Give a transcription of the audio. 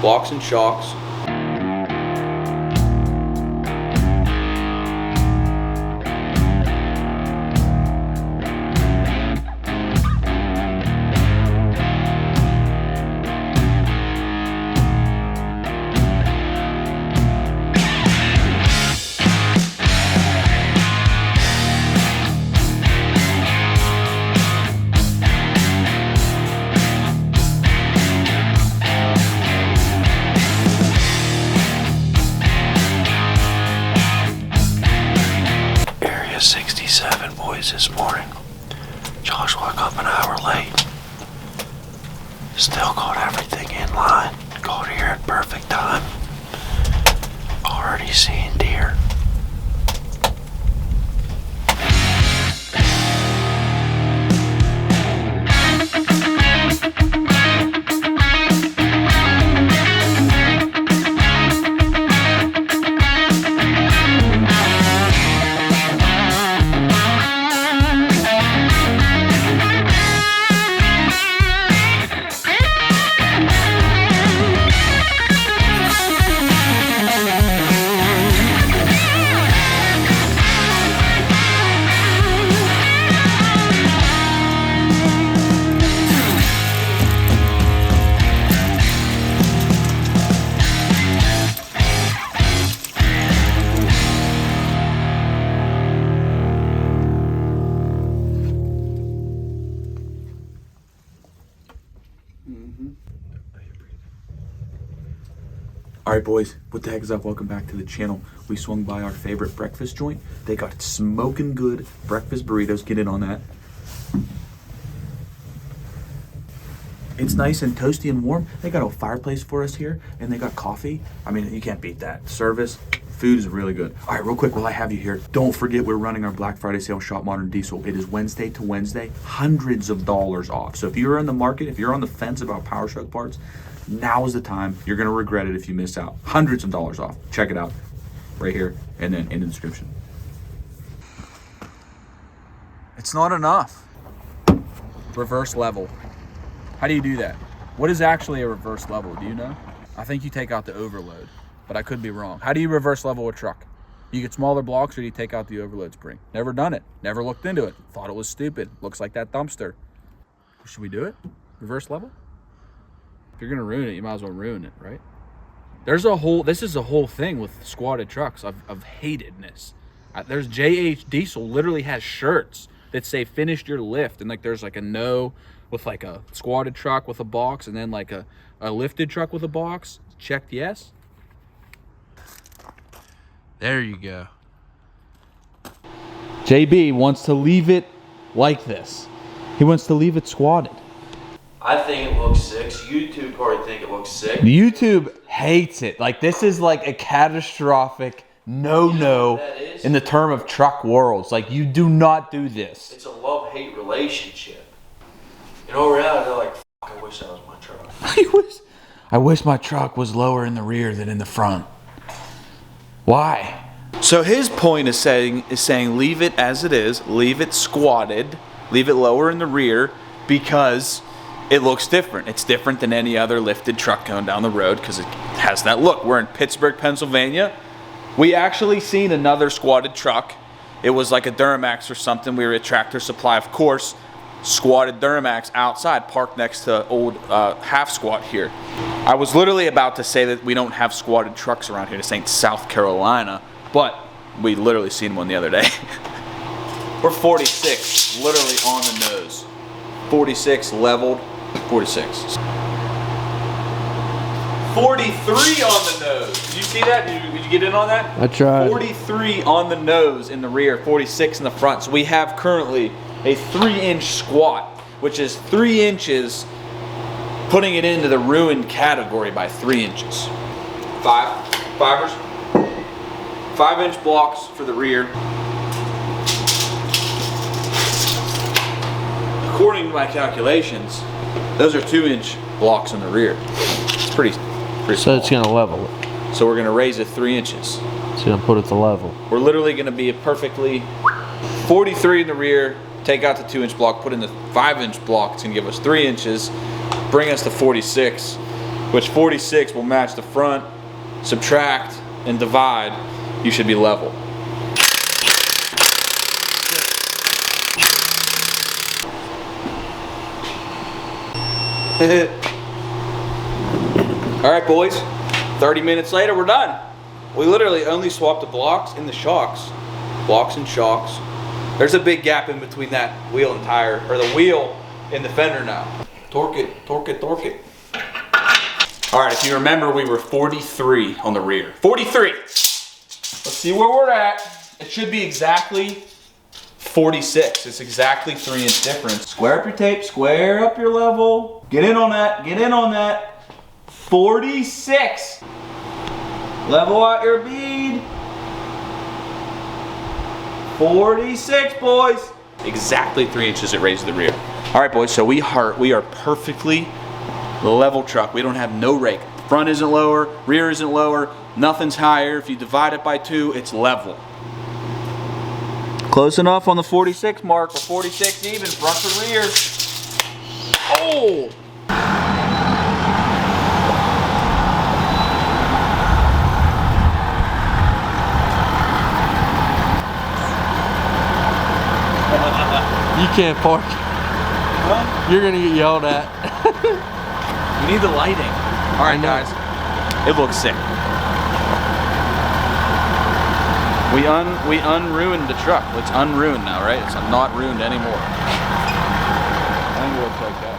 blocks and shocks. Area 67, boys, this morning. Josh woke up an hour late. Still got everything in line. Got here at perfect time. Already seeing deer. Alright boys, what the heck is up? Welcome back to the channel. We swung by our favorite breakfast joint. They got smoking good breakfast burritos. Get in on that. It's nice and toasty and warm. They got a fireplace for us here, and they got coffee. I mean, you can't beat that. Service, food is really good. Alright, real quick, while I have you here, don't forget we're running our Black Friday sale, Shop Modern Diesel. It is Wednesday to Wednesday, hundreds of dollars off. So if you're in the market, if you're on the fence about Powerstroke parts, now is the time. You're gonna regret it if you miss out. Hundreds of dollars off. Check it out right here and then in the description. It's not enough. Reverse level. How do you do that? What is actually a reverse level? Do you know? I think you take out the overload, but I could be wrong. How do you reverse level a truck? You get smaller blocks or do you take out the overload spring? Never done it. Never looked into it. Thought it was stupid. Looks like that dumpster. Should we do it? Reverse level? If you're gonna ruin it, you might as well ruin it, right? This is a whole thing with squatted trucks of hatedness. There's JH Diesel literally has shirts that say finished your lift, and like there's like a no with like a squatted truck with a box, and then like a lifted truck with a box. Checked yes. There you go. JB wants to leave it like this. He wants to leave it squatted. I think it looks sick. YouTube probably think it looks sick. YouTube hates it. Like, this is like a catastrophic no-no in the term of truck worlds. Like, you do not do this. It's a love-hate relationship. You know, reality, they're like, fuck, I wish that was my truck. I wish my truck was lower in the rear than in the front. Why? So his point is saying leave it as it is, leave it squatted, leave it lower in the rear because it looks different. It's different than any other lifted truck going down the road because it has that look. We're in Pittsburgh, Pennsylvania. We actually seen another squatted truck. It was like a Duramax or something. We were at Tractor Supply, of course. Squatted Duramax outside, parked next to old half squat here. I was literally about to say that we don't have squatted trucks around here. This ain't South Carolina, but we literally seen one the other day. We're 46, literally on the nose. 46 leveled. 46. 43 on the nose. Did you see that? Did you get in on that? I tried. 43 on the nose in the rear, 46 in the front. So we have currently a 3-inch squat, which is 3 inches, putting it into the ruined category by 3 inches. Fivers. 5-inch blocks for the rear. According to my calculations, those are 2-inch blocks in the rear. It's pretty So small. it's gonna level it. So we're gonna raise it 3 inches. It's gonna put it to level. We're literally gonna be a perfectly 43 in the rear, take out the 2-inch block, put in the 5-inch block. It's gonna give us 3 inches, bring us to 46. which 46 will match the front, subtract, and divide, you should be level. All right, boys, 30 minutes later, we're done. We literally only swapped the blocks and the shocks. Blocks and shocks. There's a big gap in between that wheel and tire, or the wheel and the fender now. Torque it, torque it, torque it. All right, if you remember, we were 43 on the rear. 43. Let's see where we're at. It should be exactly 46. It's exactly 3-inch difference. Square up your tape, square up your level. Get in on that, get in on that. 46. Level out your bead. 46, boys. Exactly 3 inches it raised the rear. All right, boys, so we are perfectly level truck. We don't have no rake. Front isn't lower, rear isn't lower, nothing's higher. If you divide it by 2, it's level. Close enough on the 46 mark. We're 46 even, front to rear. Oh! You can't park. Huh? You're gonna get yelled at. You need the lighting. All right, guys. It looks sick. We unruined the truck. It's unruined now, right? It's not ruined anymore. I think we'll take that.